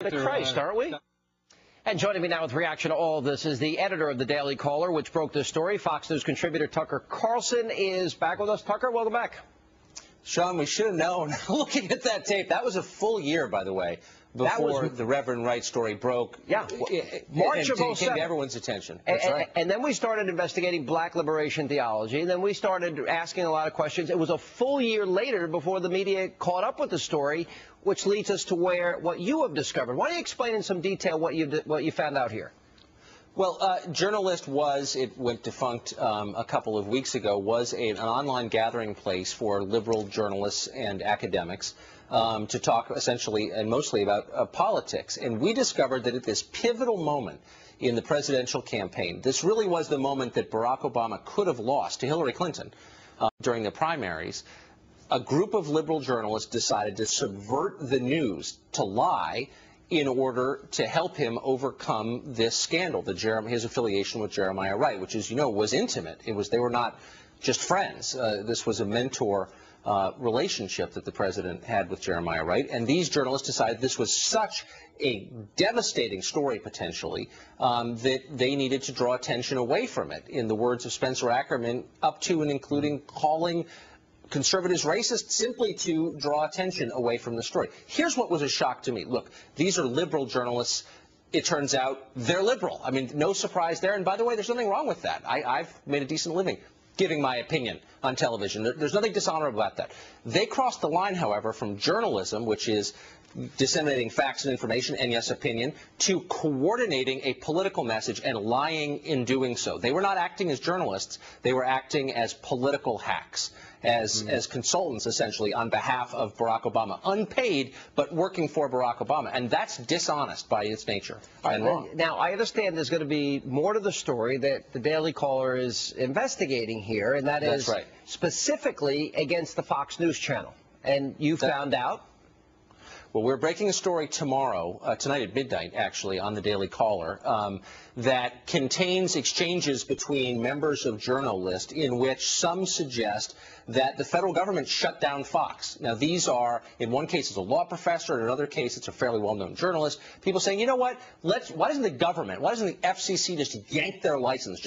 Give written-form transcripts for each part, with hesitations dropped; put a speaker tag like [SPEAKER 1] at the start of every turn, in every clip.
[SPEAKER 1] to Christ, aren't we? And joining me now with reaction to all of this is the editor of the Daily Caller, which broke this story. Fox News contributor Tucker Carlson is back with us. Tucker, welcome back.
[SPEAKER 2] Sean, we should have known, looking at that tape. That was a full year, by the way, before the Reverend Wright story broke.
[SPEAKER 1] Yeah, March of 07.
[SPEAKER 2] Came to everyone's attention. That's right.
[SPEAKER 1] And then we started investigating black liberation theology. And then we started asking a lot of questions. It was a full year later before the media caught up with the story, which leads us to what you have discovered. Why don't you explain in some detail what you found out here?
[SPEAKER 2] Well, Journolist it went defunct a couple of weeks ago, was an online gathering place for liberal journalists and academics to talk essentially and mostly about politics. And we discovered that at this pivotal moment in the presidential campaign, this really was the moment that Barack Obama could have lost to Hillary Clinton during the primaries. A group of liberal journalists decided to subvert the news, to lie, in order to help him overcome this scandal, his affiliation with Jeremiah Wright, which, as you know, was intimate. They were not just friends. This was a mentor relationship that the president had with Jeremiah Wright. And these journalists decided this was such a devastating story, potentially, that they needed to draw attention away from it. In the words of Spencer Ackerman, up to and including calling conservatives racist simply to draw attention away from the story. Here's what was a shock to me. Look, these are liberal journalists. It turns out they're liberal. I mean, no surprise there. And by the way, there's nothing wrong with that. I've made a decent living giving my opinion on television. There's nothing dishonorable about that. They crossed the line, however, from journalism, which is disseminating facts and information and, yes, opinion, to coordinating a political message and lying in doing so. They were not acting as journalists. They were acting as political hacks, as consultants, essentially, on behalf of Barack Obama, unpaid, but working for Barack Obama. And that's dishonest by its nature and wrong.
[SPEAKER 1] Now, I understand there's going to be more to the story that the Daily Caller is investigating here, and that is specifically against the Fox News channel. And you found out?
[SPEAKER 2] Well, we're breaking a story tomorrow, tonight at midnight, actually, on the Daily Caller, that contains exchanges between members of Journolist in which some suggest that the federal government shut down Fox. Now, these are, in one case, it's a law professor, in another case, it's a fairly well-known journalist. People saying, you know what, why doesn't the government, why doesn't the FCC just yank their license?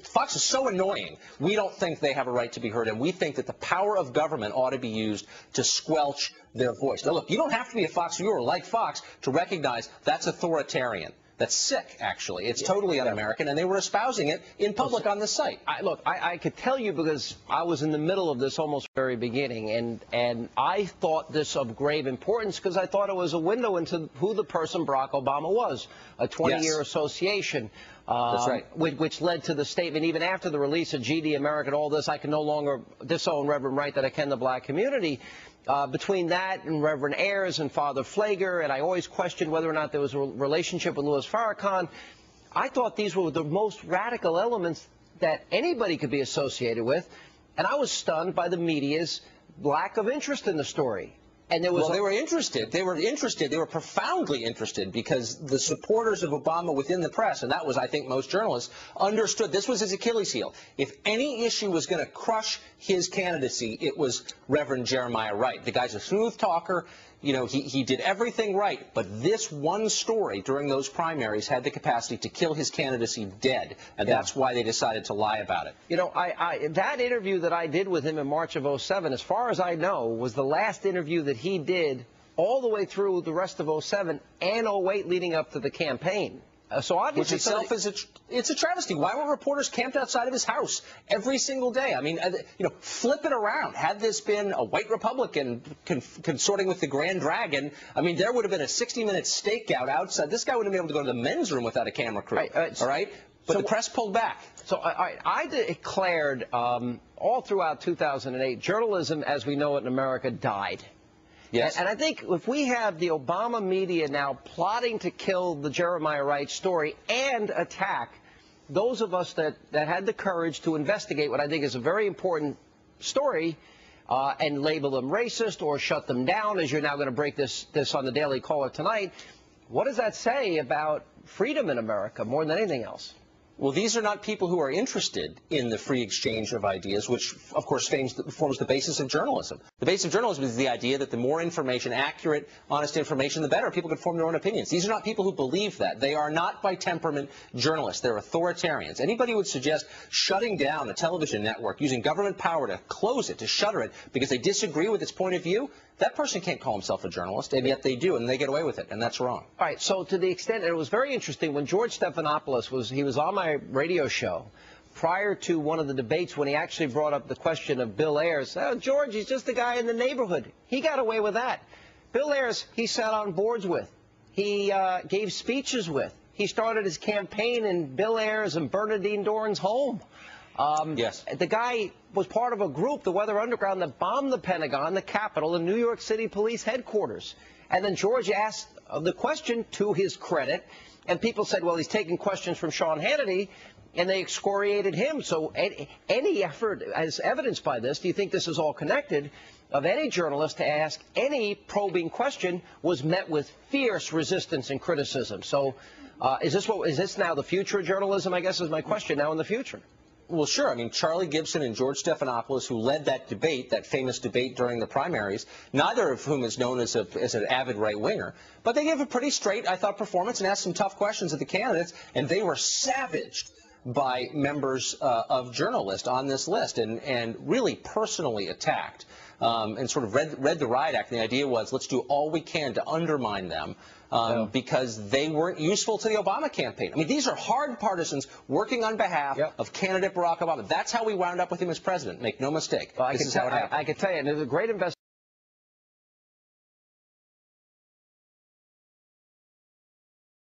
[SPEAKER 2] Fox is so annoying, we don't think they have a right to be heard, and we think that the power of government ought to be used to squelch their voice. Now, look, you don't have to be a Fox viewer like Fox to recognize that's authoritarian. That's sick, actually. It's totally un-American, and they were espousing it in public on the site.
[SPEAKER 1] I could tell you because I was in the middle of this almost very beginning, and I thought this of grave importance because I thought it was a window into who the person Barack Obama was, a 20-year association.
[SPEAKER 2] That's right.
[SPEAKER 1] Which led to the statement, even after the release of GD America and all this, I can no longer disown Reverend Wright that I can the black community. Between that and Reverend Ayers and Father Flager, and I always questioned whether or not there was a relationship with Louis Farrakhan, I thought these were the most radical elements that anybody could be associated with, and I was stunned by the media's lack of interest in the story. And there was
[SPEAKER 2] they were interested. They were profoundly interested because the supporters of Obama within the press, and that was, I think, most journalists, understood this was his Achilles heel. If any issue was going to crush his candidacy, it was Reverend Jeremiah Wright. The guy's a smooth talker. You know, he did everything right, but this one story during those primaries had the capacity to kill his candidacy dead, and that's why they decided to lie about it.
[SPEAKER 1] You know, that interview that I did with him in March of '07, as far as I know, was the last interview that he did all the way through the rest of '07 and '08 leading up to the campaign. So obviously,
[SPEAKER 2] which itself is it's a travesty. Why were reporters camped outside of his house every single day? I mean, you know, flip it around. Had this been a white Republican consorting with the Grand Dragon, I mean, there would have been a 60-minute stakeout outside. This guy would have been able to go to the men's room without a camera crew. All right? But the press pulled back.
[SPEAKER 1] So I declared all throughout 2008, journalism as we know it in America died.
[SPEAKER 2] Yes.
[SPEAKER 1] And I think if we have the Obama media now plotting to kill the Jeremiah Wright story and attack those of us that had the courage to investigate what I think is a very important story and label them racist or shut them down, as you're now going to break this on the Daily Caller tonight, what does that say about freedom in America more than anything else?
[SPEAKER 2] Well, these are not people who are interested in the free exchange of ideas, which, of course, forms the basis of journalism. The base of journalism is the idea that the more information, accurate, honest information, the better. People can form their own opinions. These are not people who believe that. They are not by temperament journalists. They're authoritarians. Anybody who would suggest shutting down a television network, using government power to close it, to shutter it, because they disagree with its point of view, that person can't call himself a journalist, and yet they do, and they get away with it, and that's wrong.
[SPEAKER 1] All right, so to the extent, and it was very interesting, when George Stephanopoulos was on my radio show, prior to one of the debates when he actually brought up the question of Bill Ayers. Oh, George, he's just a guy in the neighborhood. He got away with that. Bill Ayers, he sat on boards with. He gave speeches with. He started his campaign in Bill Ayers and Bernadine Doran's home.
[SPEAKER 2] Yes.
[SPEAKER 1] The guy was part of a group, the Weather Underground, that bombed the Pentagon, the Capitol, and New York City police headquarters. And then George asked the question, to his credit, and people said, well, he's taking questions from Sean Hannity, and they excoriated him. So any effort, as evidenced by this, do you think this is all connected, of any journalist to ask any probing question was met with fierce resistance and criticism? So is this now the future of journalism, I guess, is my question now in the future?
[SPEAKER 2] Well, sure. I mean, Charlie Gibson and George Stephanopoulos, who led that debate, that famous debate during the primaries, neither of whom is known as an avid right-winger, but they gave a pretty straight, I thought, performance and asked some tough questions of the candidates, and they were savaged by members of Journolist on this list, and really personally attacked, and sort of read the riot act. And the idea was, let's do all we can to undermine them, because they weren't useful to the Obama campaign. I mean, these are hard partisans working on behalf of candidate Barack Obama. That's how we wound up with him as president. Make no mistake.
[SPEAKER 1] Well,
[SPEAKER 2] This is how it happened.
[SPEAKER 1] I can tell you, and there's a great investigation.